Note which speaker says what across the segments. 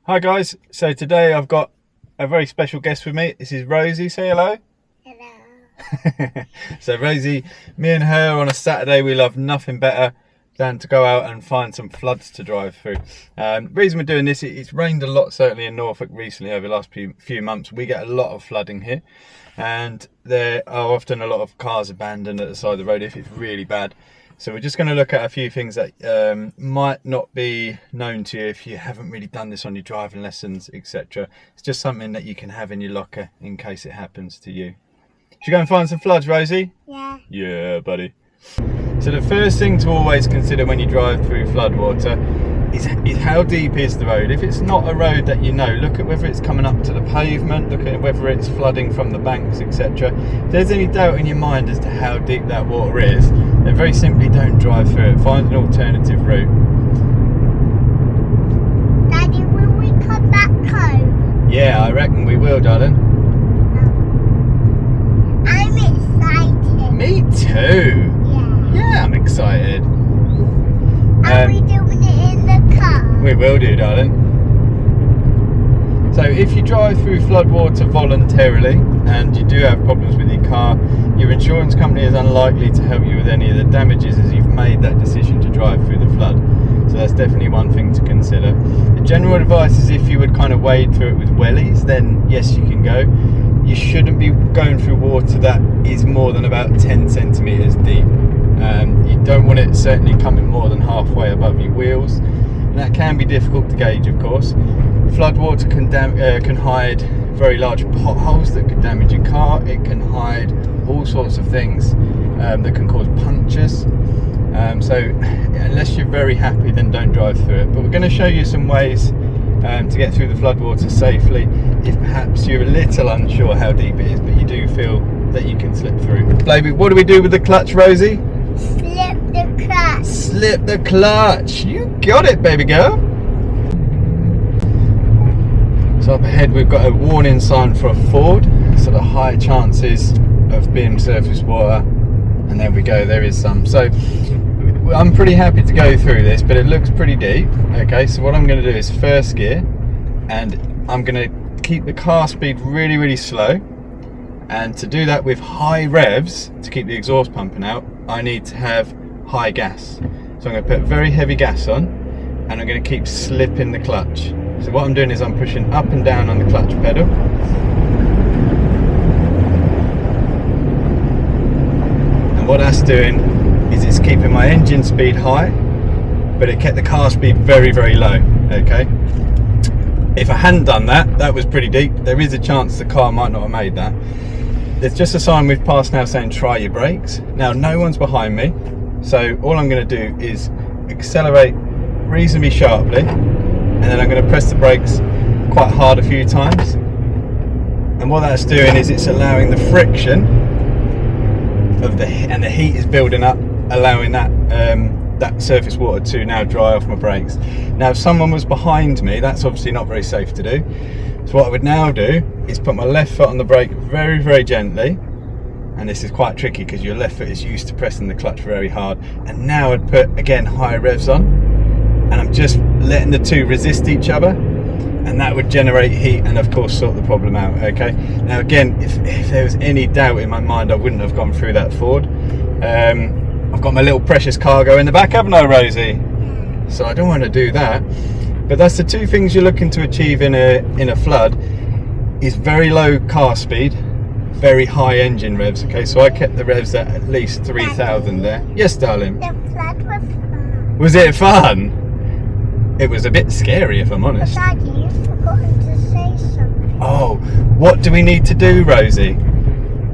Speaker 1: Hi guys, so today I've got a very special guest with me. This is Rosie, say hello.
Speaker 2: Hello.
Speaker 1: So Rosie, me and her on a Saturday, we love nothing better than to go out and find some floods to drive through. The reason we're doing this, it's rained a lot certainly in Norfolk recently over the last few months. We get a lot of flooding here and there are often a lot of cars abandoned at the side of the road if it's really bad. So we're just going to look at a few things that might not be known to you if you haven't really done this on your driving lessons, etc. It's just something that you can have in your locker in case it happens to you. Should we go and find some floods, Rosie?
Speaker 2: Yeah.
Speaker 1: Yeah, buddy. So the first thing to always consider when you drive through floodwater is how deep is the road. If it's not a road that you know, look at whether it's coming up to the pavement, look at whether it's flooding from the banks, etc. If there's any doubt in your mind as to how deep that water is, then very simply don't drive through it. Find an alternative route.
Speaker 2: Daddy, will we come back home?
Speaker 1: Yeah, I reckon we will, darling.
Speaker 2: I'm excited.
Speaker 1: Me too. Yeah, I'm excited.
Speaker 2: Are we doing it in the car?
Speaker 1: We will do, darling. So if you drive through floodwater voluntarily and you do have problems with your car, your insurance company is unlikely to help you with any of the damages as you've made that decision to drive through the flood. So that's definitely one thing to consider. The general advice is if you would kind of wade through it with wellies, then yes, you can go. You shouldn't be going through water that is more than about 10 centimetres deep. You don't want it certainly coming more than halfway above your wheels, and that can be difficult to gauge, of course. Floodwater can hide very large potholes that could damage your car. It can hide all sorts of things that can cause punctures. So unless you're very happy, then don't drive through it. But we're going to show you some ways to get through the floodwater safely if perhaps you're a little unsure how deep it is, but you do feel that you can slip through. Baby, what do we do with the clutch, Rosie?
Speaker 2: Slip the clutch.
Speaker 1: Slip the clutch. You got it, baby girl. So up ahead we've got a warning sign for a ford, so the high chances of being surface water, and there we go, there is some. So I'm pretty happy to go through this, but it looks pretty deep. Okay, so what I'm going to do is first gear, and I'm going to keep the car speed really slow, and to do that with high revs to keep the exhaust pumping out, I need to have high gas. So I'm going to put very heavy gas on, and I'm going to keep slipping the clutch. So what I'm doing is I'm pushing up and down on the clutch pedal. And what that's doing is it's keeping my engine speed high, but it kept the car speed very low. Okay. If I hadn't done that, that was pretty deep. There is a chance the car might not have made that. There's just a sign we've passed now saying try your brakes. Now no one's behind me, so all I'm going to do is accelerate reasonably sharply, and then I'm going to press the brakes quite hard a few times. And what that's doing is it's allowing the friction of and the heat is building up, allowing that that surface water to now dry off my brakes. Now if someone was behind me, that's obviously not very safe to do. So what I would now do is put my left foot on the brake very gently, and this is quite tricky because your left foot is used to pressing the clutch very hard, and now I'd put again higher revs on, and I'm just letting the two resist each other, and that would generate heat and of course sort the problem out. Okay, now again, if there was any doubt in my mind, I wouldn't have gone through that ford. I've got my little precious cargo in the back, haven't I, Rosie? So I don't want to do that. But that's the two things you're looking to achieve in a flood, is very low car speed, very high engine revs. Okay, so I kept the revs at least 3,000 there. Yes, darling.
Speaker 2: The flood was fun.
Speaker 1: Was it fun? It was a bit scary, if I'm honest.
Speaker 2: But Daddy, you've forgotten to say something.
Speaker 1: Oh, what do we need to do, Rosie?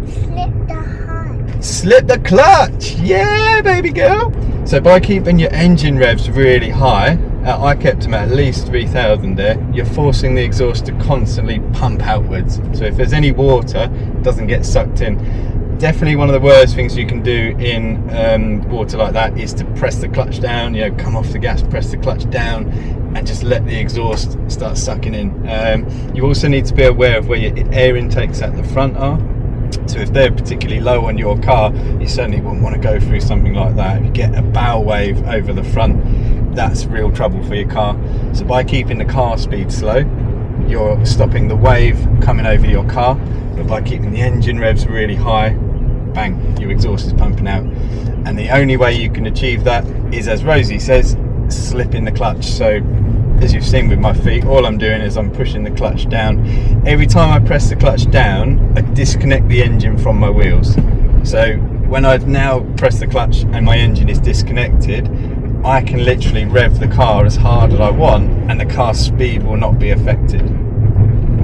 Speaker 2: Slip the clutch.
Speaker 1: Slip the clutch. Yeah, baby girl. So by keeping your engine revs really high, I kept them at least 3,000 there, you're forcing the exhaust to constantly pump outwards. So if there's any water, it doesn't get sucked in. Definitely one of the worst things you can do in water like that is to press the clutch down, you know, come off the gas, press the clutch down, and just let the exhaust start sucking in. You also need to be aware of where your air intakes at the front are. So if they're particularly low on your car, you certainly wouldn't want to go through something like that. If you get a bow wave over the front, that's real trouble for your car. So by keeping the car speed slow, you're stopping the wave coming over your car, but by keeping the engine revs really high, bang, your exhaust is pumping out. And the only way you can achieve that is, as Rosie says, slipping the clutch. So as you've seen with my feet, all I'm doing is I'm pushing the clutch down. Every time I press the clutch down, I disconnect the engine from my wheels. So when I've now pressed the clutch and my engine is disconnected, I can literally rev the car as hard as I want and the car's speed will not be affected.